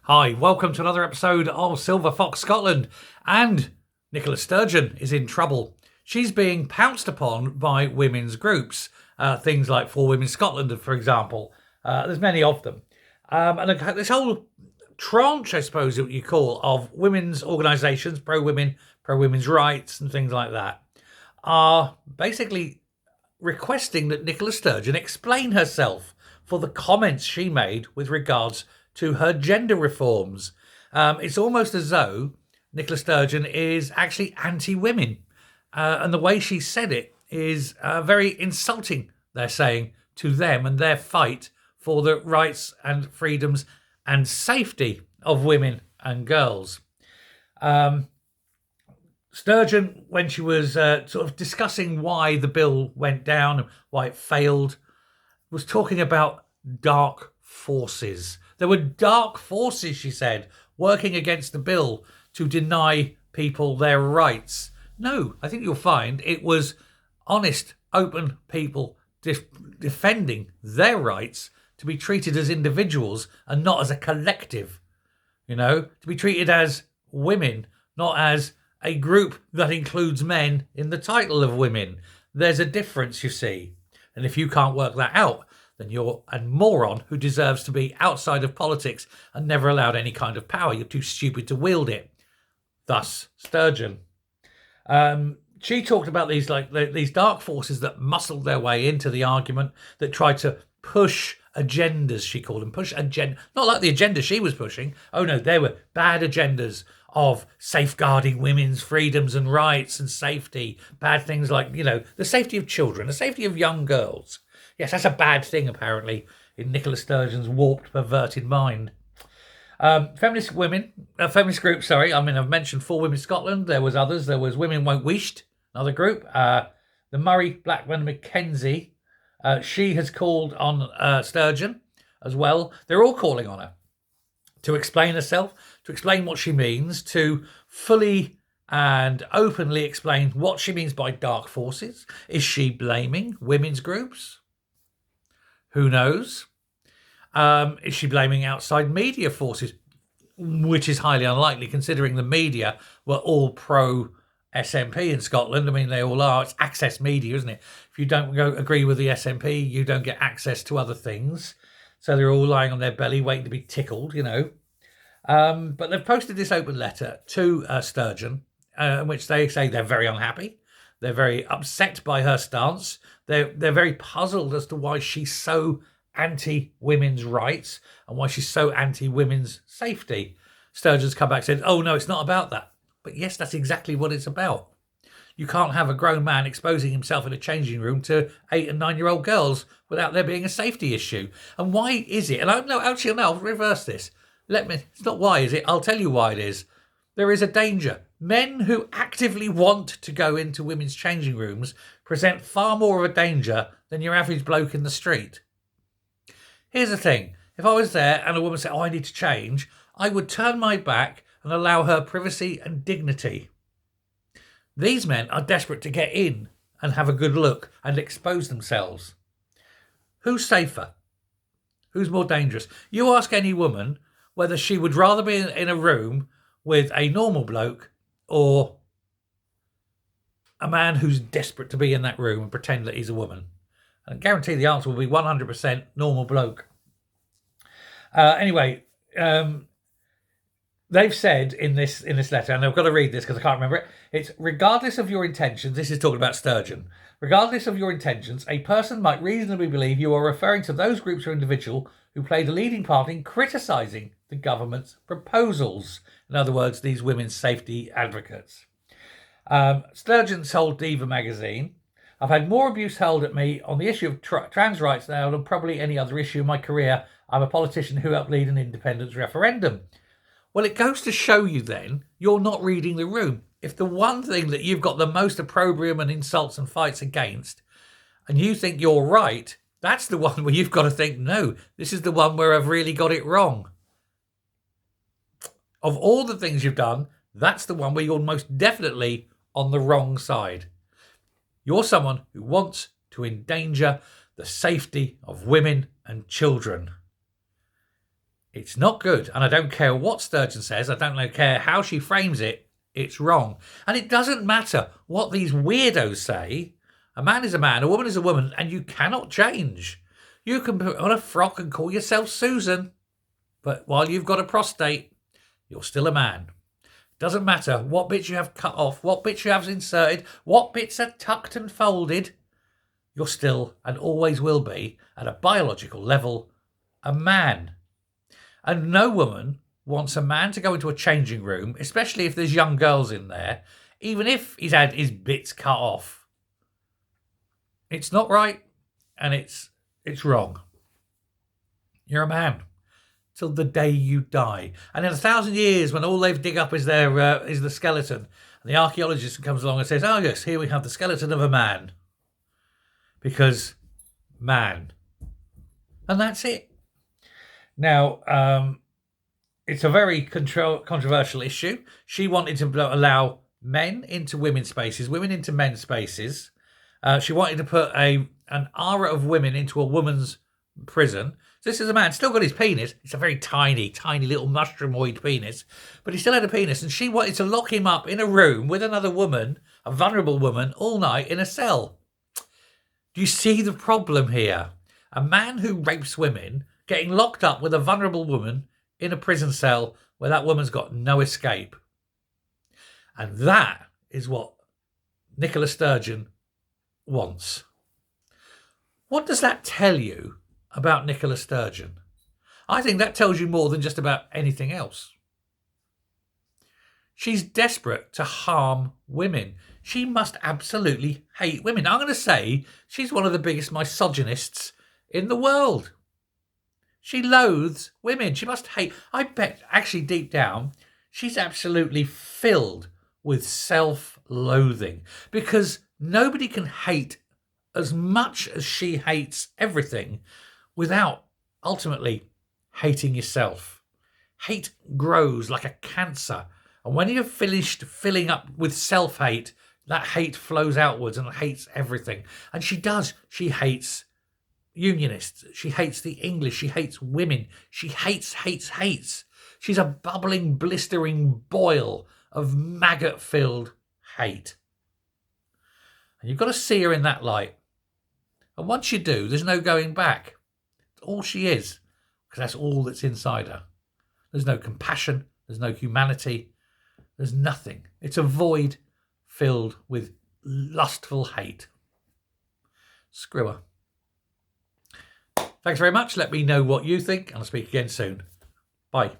Hi, welcome to another episode of Silver Fox Scotland. And Nicola Sturgeon is in trouble. She's being pounced upon by women's groups, things like For Women Scotland, for example. There's many of them. And this whole tranche, I suppose, what you call, of women's organisations, pro-women, pro-women's rights and things like that, are basically requesting that Nicola Sturgeon explain herself for the comments she made with regards to her gender reforms. It's almost as though Nicola Sturgeon is actually anti-women. And the way she said it is very insulting, they're saying, to them and their fight for the rights and freedoms and safety of women and girls. Sturgeon, when she was sort of discussing why the bill went down and why it failed, was talking about dark forces. There were dark forces, she said, working against the bill to deny people their rights. No, I think you'll find it was honest, open people defending their rights to be treated as individuals and not as a collective. To be treated as women, not as a group that includes men in the title of women. There's a difference, you see. And if you can't work that out, then you're a moron who deserves to be outside of politics and never allowed any kind of power. You're too stupid to wield it. Thus, Sturgeon. She talked about these dark forces that muscled their way into the argument, that tried to push agendas, she called them. Push agenda, not like the agenda she was pushing. Oh no, they were bad agendas of safeguarding women's freedoms and rights and safety. Bad things like, the safety of children, the safety of young girls. Yes, that's a bad thing, apparently, in Nicola Sturgeon's warped, perverted mind. Feminist groups, I've mentioned For Women Scotland. There was others. There was Women Won't Wished, another group. The Murray Blackburn Mackenzie. She has called on Sturgeon as well. They're all calling on her to explain herself, to explain what she means, to fully and openly explain what she means by dark forces. Is she blaming women's groups? Who knows? Is she blaming outside media forces? Which is highly unlikely, considering the media were all pro-SNP in Scotland. I mean, they all are. It's access media, isn't it? If you don't agree with the SNP, you don't get access to other things. So they're all lying on their belly waiting to be tickled, But they've posted this open letter to Sturgeon, in which they say they're very unhappy. They're very upset by her stance. They're very puzzled as to why she's so anti-women's rights and why she's so anti-women's safety. Sturgeon's come back and said, oh, no, it's not about that. But yes, that's exactly what it's about. You can't have a grown man exposing himself in a changing room to 8 and 9-year-old girls without there being a safety issue. And why is it? And I'll reverse this. It's not why is it? I'll tell you why it is. There is a danger. Men who actively want to go into women's changing rooms present far more of a danger than your average bloke in the street. Here's the thing. If I was there and a woman said, I need to change, I would turn my back and allow her privacy and dignity. These men are desperate to get in and have a good look and expose themselves. Who's safer? Who's more dangerous? You ask any woman whether she would rather be in a room with a normal bloke or a man who's desperate to be in that room and pretend that he's a woman. And I guarantee the answer will be 100% normal bloke. They've said in this letter, and I've got to read this because I can't remember it. It's regardless of your intentions. This is talking about Sturgeon. Regardless of your intentions, a person might reasonably believe you are referring to those groups or individual who played a leading part in criticising the government's proposals. In other words, these women's safety advocates. Sturgeon told Diva magazine, I've had more abuse hurled at me on the issue of trans rights now than probably any other issue in my career. I'm a politician who helped lead an independence referendum. Well, it goes to show you then, you're not reading the room. If the one thing that you've got the most opprobrium and insults and fights against, and you think you're right, that's the one where you've got to think, no, this is the one where I've really got it wrong. Of all the things you've done, that's the one where you're most definitely on the wrong side. You're someone who wants to endanger the safety of women and children. It's not good. And I don't care what Sturgeon says. I don't care how she frames it. It's wrong. And it doesn't matter what these weirdos say. A man is a man, a woman is a woman, and you cannot change. You can put on a frock and call yourself Susan, but while you've got a prostate, you're still a man. Doesn't matter what bits you have cut off, what bits you have inserted, what bits are tucked and folded, you're still and always will be, at a biological level, a man. And no woman wants a man to go into a changing room, especially if there's young girls in there, even if he's had his bits cut off. It's not right, and it's wrong. You're a man till the day you die. And in 1,000 years, when all they've dig up is the skeleton, and the archaeologist comes along and says, "Oh yes, here we have the skeleton of a man," because man, and that's it. Now, it's a very controversial issue. She wanted to allow men into women's spaces, women into men's spaces. She wanted to put an aura of women into a woman's prison. So this is a man, still got his penis. It's a very tiny, tiny little mushroomoid penis, but he still had a penis. And she wanted to lock him up in a room with another woman, a vulnerable woman, all night in a cell. Do you see the problem here? A man who rapes women getting locked up with a vulnerable woman in a prison cell where that woman's got no escape. And that is what Nicola Sturgeon wants. What does that tell you about Nicola Sturgeon? I think that tells you more than just about anything else. She's desperate to harm women. She must absolutely hate women. I'm going to say she's one of the biggest misogynists in the world. She loathes women. She must hate. I bet actually deep down, she's absolutely filled with self-loathing, because nobody can hate as much as she hates everything without ultimately hating yourself. Hate grows like a cancer. And when you're finished filling up with self-hate, that hate flows outwards and hates everything. And she does. She hates unionists. She hates the English. She hates women. She hates. She's a bubbling, blistering boil of maggot-filled hate. And you've got to see her in that light. And once you do, there's no going back. It's all she is, because that's all that's inside her. There's no compassion. There's no humanity. There's nothing. It's a void filled with lustful hate. Screw her. Thanks very much. Let me know what you think, and I'll speak again soon. Bye.